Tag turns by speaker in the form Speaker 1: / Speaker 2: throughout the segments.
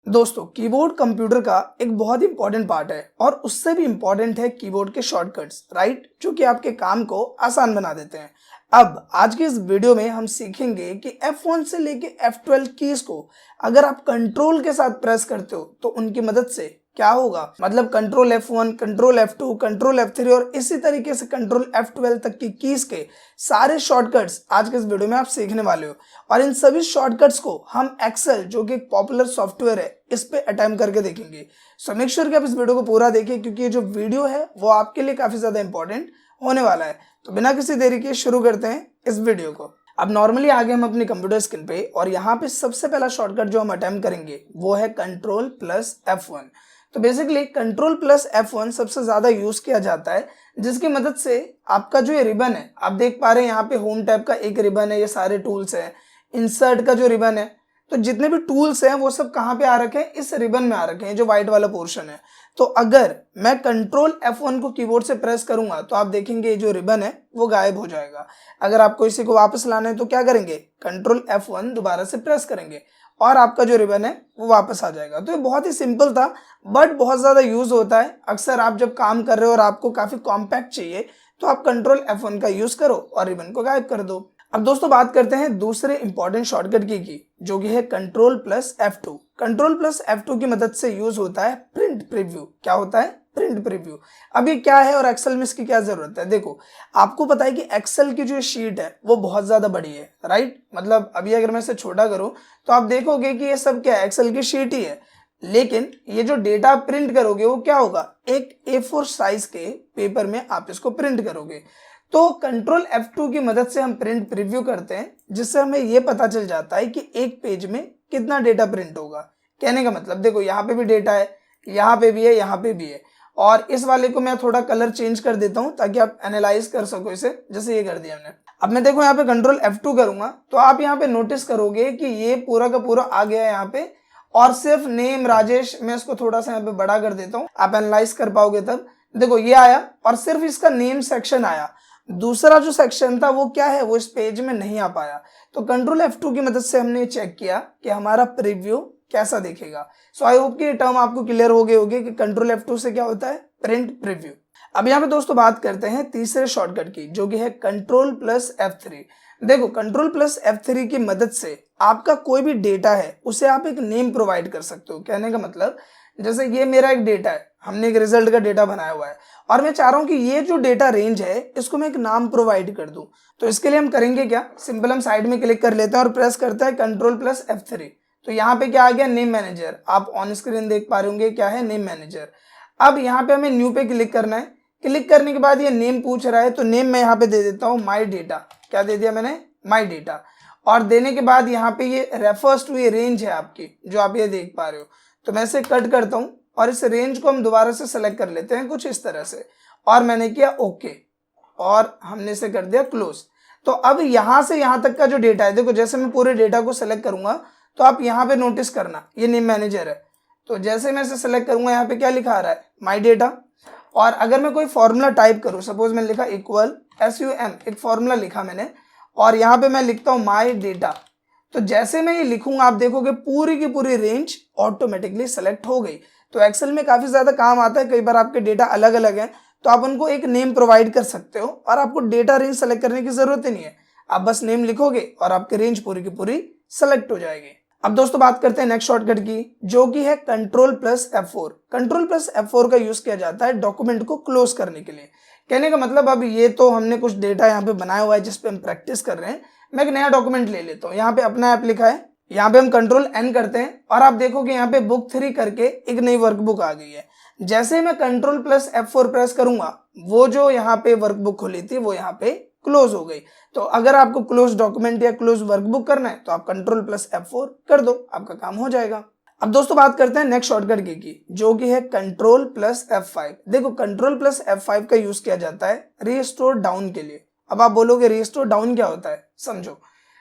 Speaker 1: दोस्तों keyboard computer का एक बहुत ही इंपॉर्टेंट पार्ट है और उससे भी इंपॉर्टेंट है कीबोर्ड के शॉर्टकट्स, राइट, जो कि आपके काम को आसान बना देते हैं। अब आज के इस वीडियो में हम सीखेंगे कि F1 से लेके F12 कीज को अगर आप कंट्रोल के साथ प्रेस करते हो तो उनकी मदद से क्या होगा। मतलब control F1, control F2, control F3 और इसी तरीके से कंट्रोल F12 तक की कीज के सारे शॉर्टकट्स आज के इस वीडियो में आप सीखने वाले हो। और इन सभी शॉर्टकट्स को हम एक्सेल, जो कि एक पॉपुलर सॉफ्टवेयर है, इस पे अटेम्प्ट करके देखेंगे। सो मेक श्योर कि आप इस वीडियो को पूरा देखिए, क्योंकि ये जो वीडियो है वो आपके लिए काफी ज्यादा इंपॉर्टेंट होने वाला है। तो बिना किसी देरी के शुरू करते हैं इस वीडियो को। अब नॉर्मली आगे हम अपनी कंप्यूटर स्क्रीन पे और यहाँ पे सबसे पहला शॉर्टकट जो हम अटेम्प्ट करेंगे वो है कंट्रोल प्लस F1। तो बेसिकली कंट्रोल प्लस F1 सबसे ज्यादा यूज किया जाता है, जिसकी मदद से आपका जो ये रिबन है, आप देख पा रहे हैं यहाँ पे होम टैब का एक रिबन है, ये सारे टूल्स हैं। इंसर्ट का जो रिबन है, तो जितने भी टूल्स हैं वो सब कहाँ पे आ रखे हैं, इस रिबन में आ रखे हैं, जो व्हाइट वाला पोर्शन है। तो अगर मैं कंट्रोल F1 को कीबोर्ड से प्रेस करूंगा तो आप देखेंगे जो रिबन है वो गायब हो जाएगा। अगर आपको इसी को वापस लाना है तो क्या करेंगे, कंट्रोल F1 दोबारा से प्रेस करेंगे और आपका जो रिबन है वो वापस आ जाएगा। तो ये बहुत ही सिंपल था, बट बहुत ज्यादा यूज होता है। अक्सर आप जब काम कर रहे हो और आपको काफी कॉम्पैक्ट चाहिए तो आप कंट्रोल F1 का यूज करो और रिबन को गायब कर दो। अब दोस्तों बात करते हैं दूसरे इंपॉर्टेंट शॉर्टकट की जो कि है control plus F2। Control plus F2 की मदद से यूज होता है प्रिंट प्रीव्यू। क्या होता है? Print preview. अब ये क्या है और एक्सेल में इसकी क्या जरूरत है? देखो, आपको पता है कि एक्सेल की जो शीट है वो बहुत ज्यादा बड़ी है, राइट। मतलब अभी अगर मैं इसे छोटा करूं तो आप देखोगे कि ये सब क्या है, एक्सेल की शीट ही है। लेकिन ये जो डेटा प्रिंट करोगे वो क्या होगा, एक A4 साइज के पेपर में आप इसको प्रिंट करोगे। तो कंट्रोल F2 की मदद से हम प्रिंट प्रीव्यू करते हैं, जिससे हमें ये पता चल जाता है कि एक पेज में कितना डेटा प्रिंट होगा। कहने का मतलब देखो, यहाँ पे भी डेटा है, यहाँ पे भी है, यहाँ पे भी है। और इस वाले को मैं थोड़ा कलर चेंज कर देता हूँ ताकि आप एनालाइज कर सको इसे। जैसे ये कर दिया हमने। अब मैं देखो यहाँ पे कंट्रोल F2 करूंगा तो आप यहाँ पे नोटिस करोगे कि ये पूरा का पूरा आ गया है यहाँ पे। और सिर्फ नेम राजेश, मैं इसको थोड़ा सा यहाँ पे बड़ा कर देता हूँ, आप एनालाइज कर पाओगे तब। देखो ये आया और सिर्फ इसका नेम सेक्शन आया। दूसरा जो सेक्शन था वो क्या है, वो इस पेज में नहीं आ पाया। तो कंट्रोल F2 की मदद से हमने चेक किया कि हमारा प्रीव्यू कैसा दिखेगा। सो आई होप कि ये टर्म आपको क्लियर हो गए होगी कि कंट्रोल F2 से क्या होता है, प्रिंट प्रीव्यू। अब यहाँ पे दोस्तों बात करते हैं तीसरे शॉर्टकट की, जो कि है कंट्रोल प्लस F3। देखो, कंट्रोल प्लस F3 की मदद से आपका कोई भी डेटा है उसे आप एक नेम प्रोवाइड कर सकते हो। कहने का मतलब, जैसे ये मेरा एक डेटा है, हमने एक रिजल्ट का डेटा बनाया हुआ है और मैं चाह रहा हूं कि ये जो डेटा रेंज है इसको मैं एक नाम प्रोवाइड कर दूं। तो इसके लिए हम करेंगे क्या, सिंपल हम साइड में क्लिक कर लेते हैं और प्रेस करते हैं कंट्रोल प्लस F3। तो यहाँ पे क्या आ गया, नेम मैनेजर। आप ऑन स्क्रीन देख पा रहे होंगे क्या है, नेम मैनेजर। अब यहाँ पे हमें न्यू पे क्लिक करना है। क्लिक करने के बाद ये नेम पूछ रहा है, तो नेम मैं यहाँ पे दे देता हूँ माई डेटा। क्या दे दिया मैंने, माई डेटा। और देने के बाद यहाँ पे ये रेफर्स टू ये रेंज है आपकी, जो आप ये देख पा रहे हो। तो मैं इसे कट करता हूँ और इस रेंज को हम दोबारा से सेलेक्ट कर लेते हैं कुछ इस तरह से। और मैंने किया ओके और हमने इसे कर दिया क्लोज। तो अब यहां से यहां तक का जो डेटा है, देखो जैसे मैं पूरे डेटा को सेलेक्ट करूंगा तो आप यहाँ पे नोटिस करना, ये नेम मैनेजर है। तो जैसे मैं इसे सेलेक्ट करूंगा, यहाँ पे क्या लिखा आ रहा है, माई डेटा। और अगर मैं कोई फॉर्मूला टाइप करूं, सपोज मैंने लिखा इक्वल SUM, एक फॉर्मूला लिखा मैंने, और यहाँ पे मैं लिखता हूँ माई डेटा। तो जैसे मैं ये लिखूंगा आप देखोगे पूरी की पूरी रेंज ऑटोमेटिकली सेलेक्ट हो गई। तो एक्सेल में काफी ज्यादा काम आता है, कई बार आपके डेटा अलग अलग हैं तो आप उनको एक नेम प्रोवाइड कर सकते हो और आपको डेटा रेंज सेलेक्ट करने की जरूरत ही नहीं है। आप बस नेम लिखोगे और आपकी रेंज पूरी की पूरी सेलेक्ट हो जाएगी। अब दोस्तों बात करते हैं नेक्स्ट शॉर्टकट की, जो कि है control plus F4। Control plus F4 का यूज किया जाता है डॉक्यूमेंट को क्लोज करने के लिए। कहने का मतलब, अब ये तो हमने कुछ डेटा यहाँ पे बनाया हुआ है जिसपे हम प्रैक्टिस कर रहे हैं। मैं एक नया डॉक्यूमेंट ले लेता हूँ, यहाँ पे अपना ऐप लिखा है, यहाँ पे हम कंट्रोल N करते हैं और आप देखोगे यहाँ पे बुक 3 करके एक नई वर्कबुक आ गई है। जैसे मैं कंट्रोल प्लस F4 प्रेस करूंगा, वो जो यहाँ पे वर्कबुक खुली थी वो यहाँ पे क्लोज हो गई। तो अगर आपको क्लोज डॉक्यूमेंट या क्लोज वर्कबुक करना है तो आप कंट्रोल प्लस F4 कर दो, आपका काम हो जाएगा। अब दोस्तों बात करते हैं नेक्स्ट शॉर्टकट की, जो कि है कंट्रोल प्लस F5। देखो, कंट्रोल प्लस F5 का यूज किया जाता है रीस्टोर डाउन के लिए। अब आप बोलोगे रीस्टोर डाउन क्या होता है, समझो।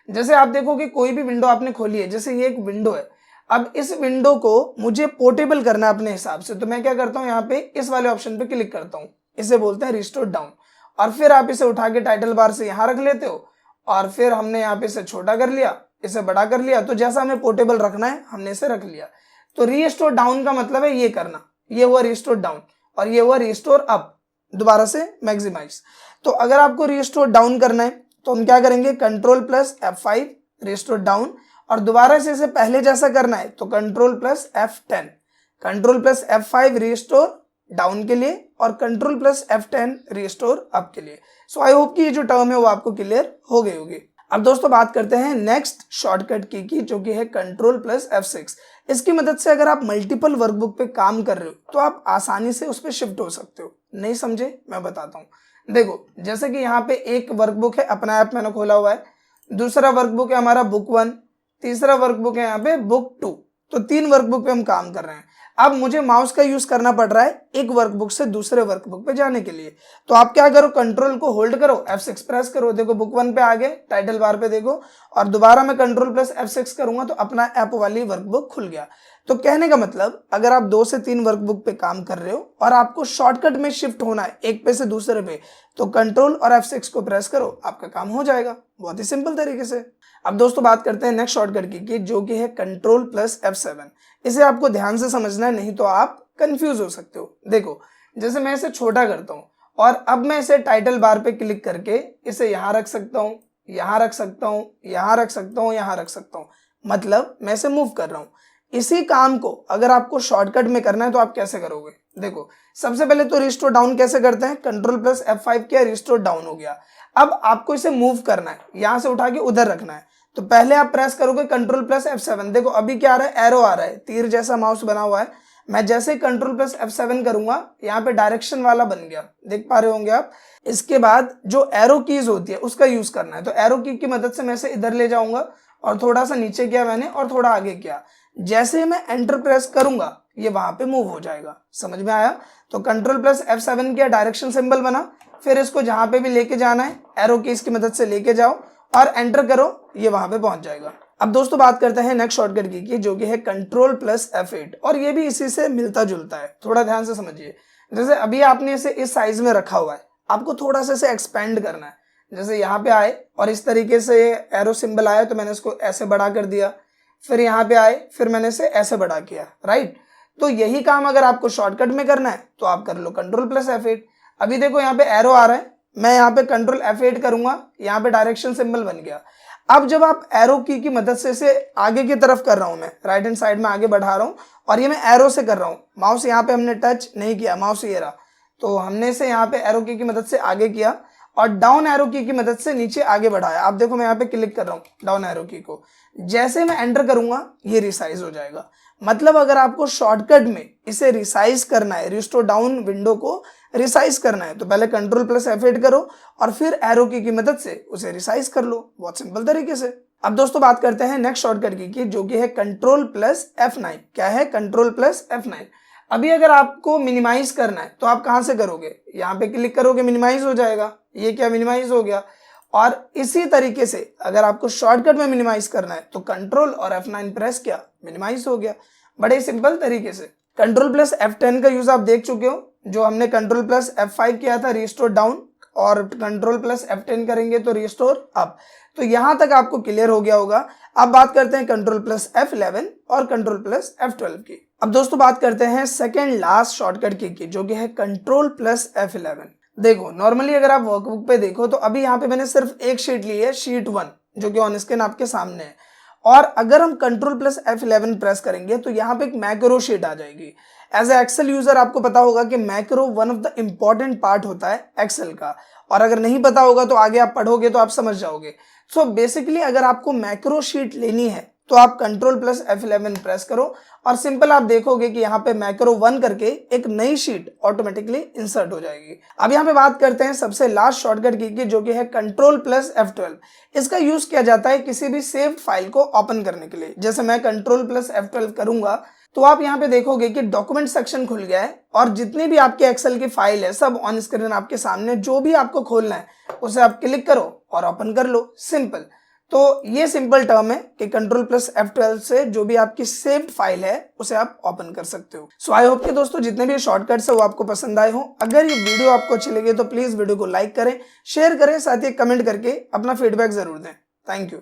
Speaker 1: जैसे आप देखोगे कोई भी विंडो आपने खोली है, जैसे ये एक विंडो है, अब इस विंडो को मुझे पोर्टेबल करना है अपने हिसाब से, तो मैं क्या करता हूँ, यहाँ पे इस वाले ऑप्शन पे क्लिक करता हूँ, इसे बोलते हैं रिस्टोर डाउन। और फिर आप इसे उठा के टाइटल बार से यहाँ रख लेते हो और फिर हमने यहाँ पे इसे छोटा कर लिया, इसे बड़ा कर लिया, तो जैसा हमें पोर्टेबल रखना है हमने इसे रख लिया। तो रीस्टोर डाउन का मतलब है ये करना, ये हुआ रीस्टोर डाउन और ये हुआ रीस्टोर अप, दोबारा से मैक्सिमाइज। तो अगर आपको रीस्टोर डाउन करना है तो हम क्या करेंगे, control plus F5 restore down, और दोबारा से इसे पहले जैसा करना है तो control plus F10, control plus F5 restore down के लिए और control plus F10 restore up के लिए। सो आई होप कि ये जो टर्म है वो आपको क्लियर हो गई होगी। अब दोस्तों बात करते हैं नेक्स्ट शॉर्टकट की जो कि है कंट्रोल प्लस F6। इसकी मदद से अगर आप मल्टीपल वर्कबुक पे काम कर रहे हो तो आप आसानी से उस पर शिफ्ट हो सकते हो। नहीं समझे, मैं बताता हूँ। देखो जैसे कि यहाँ पे एक वर्कबुक है, अपना ऐप मैंने खोला हुआ है, दूसरा वर्कबुक है हमारा बुक 1, तीसरा वर्कबुक है यहाँ पे बुक 2, तो 3 वर्कबुक पे हम काम कर रहे हैं। अब मुझे माउस का यूज करना पड़ रहा है एक वर्कबुक से दूसरे वर्कबुक पे जाने के लिए, तो आप क्या करो, कंट्रोल को होल्ड करो, F6 प्रेस करो, देखो बुक 1 पे आ गए, टाइटल बार पे देखो, और दोबारा मैं कंट्रोल प्लस F6 करूंगा तो अपना ऐप वाली वर्कबुक खुल गया। तो कहने का मतलब अगर आप 2 से 3 वर्कबुक पे काम कर रहे हो और आपको शॉर्टकट में शिफ्ट होना है एक पे से दूसरे पे, तो कंट्रोल और F6 को प्रेस करो, आपका काम हो जाएगा बहुत ही सिंपल तरीके से। अब दोस्तों बात करते हैं नेक्स्ट शॉर्टकट की जो कि है कंट्रोल प्लस F7। इसे आपको ध्यान से समझना है, नहीं तो आप कंफ्यूज हो सकते हो। देखो जैसे मैं इसे छोटा करता हूँ और अब मैं इसे टाइटल बार पे क्लिक करके इसे यहाँ रख सकता हूँ, यहाँ रख सकता हूँ, यहाँ रख सकता हूँ, यहाँ रख सकता हूँ, मतलब मैं इसे मूव कर रहा हूँ। इसी काम को अगर आपको शॉर्टकट में करना है तो आप कैसे करोगे, देखो सबसे पहले तो रिस्टोर डाउन कैसे करते हैं, कंट्रोल प्लस F5 किया, रिस्टोर डाउन हो गया। अब आपको इसे मूव करना है, यहाँ से उठा के उधर रखना है, तो पहले आप प्रेस करोगे कंट्रोल प्लस F7। देखो अभी क्या आ रहा है, एरो आ रहा है, तीर जैसा माउस बना हुआ है। मैं जैसे ही कंट्रोल प्लस F7 करूंगा यहाँ पे डायरेक्शन वाला बन गया, देख पा रहे होंगे आप। इसके बाद जो एरो कीज होती है उसका यूज करना है, तो एरो की मदद से मैं इसे इधर ले जाऊंगा और थोड़ा सा नीचे किया मैंने और थोड़ा आगे किया, जैसे मैं एंटर प्रेस करूंगा ये वहां पे मूव हो जाएगा। समझ में आया? तो कंट्रोल प्लस F7 किया, डायरेक्शन सिंबल बना, फिर इसको जहां पे भी लेके जाना है एरो कीज की मदद से लेके जाओ और एंटर करो, ये वहां पे पहुंच जाएगा। अब दोस्तों बात करते हैं नेक्स्ट शॉर्टकट की जो कि है कंट्रोल प्लस F8, और ये भी इसी से मिलता जुलता है, थोड़ा ध्यान से समझिए। जैसे अभी आपने इसे इस साइज में रखा हुआ है, आपको थोड़ा सा इसे एक्सपेंड करना है। जैसे यहाँ पे आए और इस तरीके से एरो सिंबल आया तो मैंने इसको ऐसे बड़ा कर दिया, फिर यहाँ पे आए फिर मैंने इसे ऐसे बड़ा किया, राइट। तो यही काम अगर आपको शॉर्टकट में करना है तो आप कर लो कंट्रोल प्लस F8। अभी देखो यहाँ पे एरो आ रहा है, मैं यहाँ पे कंट्रोल F8 करूंगा, यहाँ पे डायरेक्शन सिंबल बन गया। अब जब आप एरो की मदद से इसे आगे की तरफ कर रहा हूं, मैं राइट हैंड साइड में आगे बढ़ा रहा हूं और ये मैं एरो से कर रहा हूं, माउस यहाँ पे हमने टच नहीं किया, माउस ये रहा, तो हमने इसे यहाँ पे एरो की मदद से आगे किया और डाउन एरो की मदद से नीचे आगे बढ़ाया। आप देखो मैं यहाँ पे क्लिक कर रहा हूँ डाउन एरो की को, जैसे मैं एंटर करूंगा ये रिसाइज हो जाएगा। मतलब अगर आपको शॉर्टकट में इसे रिसाइज करना है, रिस्टोर डाउन विंडो को रिसाइज करना है, तो पहले कंट्रोल प्लस F8 करो और फिर एरो की मदद से उसे रिसाइज कर लो, बहुत सिंपल तरीके से। अब दोस्तों बात करते हैं नेक्स्ट शॉर्टकट की जो कि है कंट्रोल प्लस F9। क्या है? Control plus F9। अभी अगर आपको मिनिमाइज करना है तो आप कहां से करोगे, यहाँ पे क्लिक करोगे, मिनिमाइज हो जाएगा, ये क्या मिनिमाइज हो गया। और इसी तरीके से अगर आपको शॉर्टकट में मिनिमाइज करना है तो कंट्रोल और F9 प्रेस किया, मिनिमाइज हो गया, बड़े सिंपल तरीके से। कंट्रोल प्लस F10 का यूज आप देख चुके हो, जो हमने कंट्रोल प्लस F5 किया था रिस्टोर डाउन, और कंट्रोल प्लस F10 करेंगे तो रिस्टोर अप। तो यहां तक आपको क्लियर हो गया होगा। अब बात करते हैं कंट्रोल प्लस F11 और कंट्रोल प्लस F12 की। अब दोस्तों बात करते हैं सेकेंड लास्ट शॉर्टकट की जो कि है कंट्रोल प्लस F11। देखो नॉर्मली अगर आप वर्कबुक पे देखो तो अभी यहाँ पे मैंने सिर्फ एक शीट ली है, शीट 1, जो कि ऑन स्क्रीन आपके सामने है। और अगर हम कंट्रोल प्लस F11 प्रेस करेंगे तो यहाँ पे एक मैक्रो शीट आ जाएगी। एज ए एक्सेल यूजर आपको पता होगा कि macro one of the important part होता है एक्सेल का, और अगर नहीं पता होगा तो आगे आप पढ़ोगे तो आप समझ जाओगे। सो बेसिकली अगर आपको मैक्रो शीट लेनी है तो आप कंट्रोल प्लस F11 प्रेस करो और सिंपल आप देखोगे कि यहाँ पे मैक्रो 1 करके एक नई शीट ऑटोमेटिकली इंसर्ट हो जाएगी। अब यहाँ पे बात करते हैं सबसे लास्ट शॉर्टकट की जो कि है कंट्रोल प्लस F12। इसका यूज किया जाता है किसी भी सेव्ड फाइल को ओपन करने के लिए। जैसे मैं कंट्रोल प्लस F12 करूंगा तो आप यहाँ पे देखोगे कि डॉक्यूमेंट सेक्शन खुल गया है और जितनी भी आपके एक्सेल की फाइल है सब ऑन स्क्रीन आपके सामने, जो भी आपको खोलना है उसे आप क्लिक करो और ओपन कर लो, सिंपल। तो ये सिंपल टर्म है कि कंट्रोल प्लस F12 से जो भी आपकी सेव्ड फाइल है उसे आप ओपन कर सकते हो। सो आई होप कि दोस्तों जितने भी शॉर्टकट्स है वो आपको पसंद आए हो। अगर ये वीडियो आपको अच्छी लगी तो प्लीज वीडियो को लाइक करें, शेयर करें, साथ ही कमेंट करके अपना फीडबैक जरूर दें। Thank you.